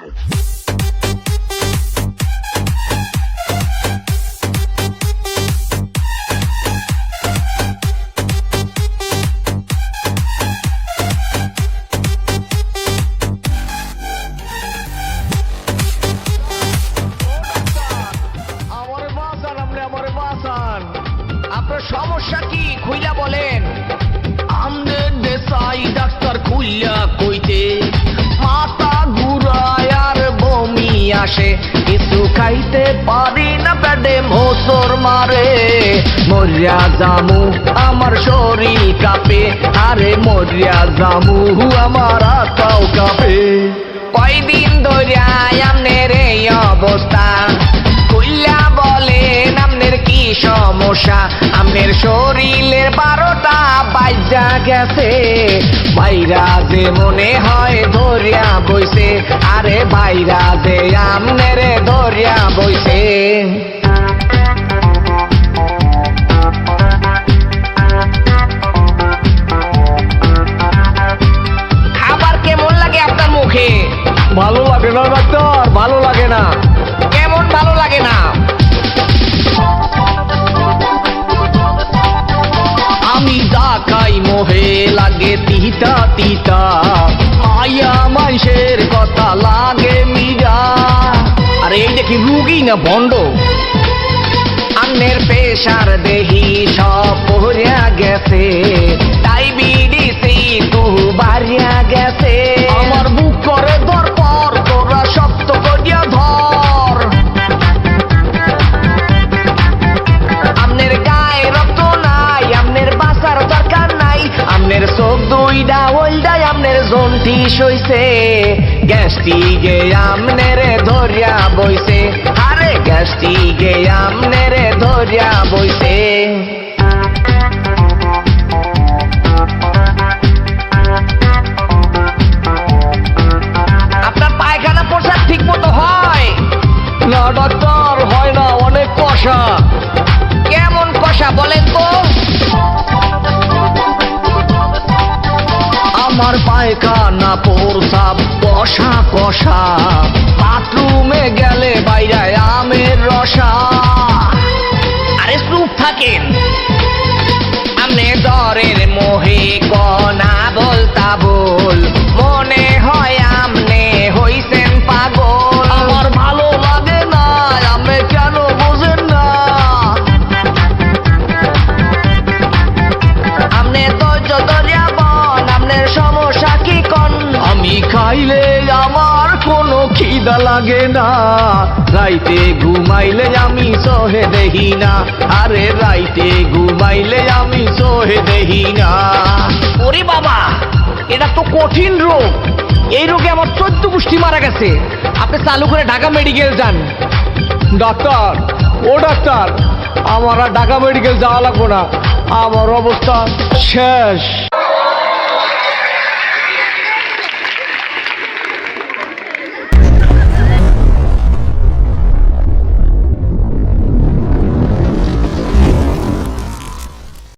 থাকেন। আপনার সমস্যা কি খুইলা বলেন। আমাদের দেশাই ডাক্তার খুইলা কইতে মাথা ঘুরায় আর বমি আসে, কিছু খাইতে পারি না, পেটে মোসর মারে, মরিয়া জামু আমার শরীর কাঁপে, আরে মরিয়া জামু আমার আত্মাও কাঁপে। কয়দিন ধরিয়া আমনের এই অবস্থা, খুইলা বলেন আমনের কি সমস্যা। আমনের শরীরের 12টা বাজা গেছে, বাইরা যে মনে হয় ধরিয়া বইছে, আরে বাইরা যে আমনের ধরিয়া বইছে। খাবার কেমন লাগে আপনার মুখে? ভালো লাগে না ডাক্তার, ভালো লাগে না। কেমন ভালো লাগে না? আমি যা খাই মোহে লাগে তিতা তিতা, মায়া মাইশের কথা লাগে মিরা। আরে এই দেখি রুগী না ভণ্ড। আমনের প্রেশার দেহি সব পড়িয়া গেছে, ডায়াবেটিস তু বাড়িয়া গেছে। আমার বুক করে দরপর, তোরা শক্ত করিয়া ধর। আমনের গায়ে রক্ত নাই, আমনের বাঁচার দরকার নাই, আমনের চোখ দুইটা ওইটাই আমনের জন্টিস হইছে, গ্যাস্ট্রিকে আমনের ধরিয়া বইছে, আরে গ্যাস্ট্রিকে আমনের ধরিয়া বইছে। আপনার পায়খানা পোশাক ঠিক মতো হয় না ডাক্তার, হয় না, অনেক কষা। কেমন কষা বলেন তো? আমার পায়খানা প্রসাব কষা কষা, বাথরুমে গেলে বাইরায় আমের রসা। আরে চুপ থাকেন, আমনে দরের মোহে কনা বলতা বল, মনে হয় আমনে হইছেন পাগল। আমার ভালো লাগে না, আপনি কেন বোঝেন না? আমনে ধৈর্য ধরিয়া বন, আমনের সমস্যা কি কন? আমি খাইলে আমার কোনো খিদা লাগে না, রাইতে ঘুমাইলে আমি সহে দেহি না, আরে রাইতে ঘুমাইলে আমি সহে দেহি না। ওরে বাবা, এটা তো কঠিন রোগ। এই রোগে আমার 14 গোষ্ঠী মারা গেছে। আপনি চালু করে ঢাকা মেডিকেল যান। ডাক্তার, ও ডাক্তার, আমার আর ঢাকা মেডিকেল যাওয়া লাগবো না, আমার অবস্থা শেষ।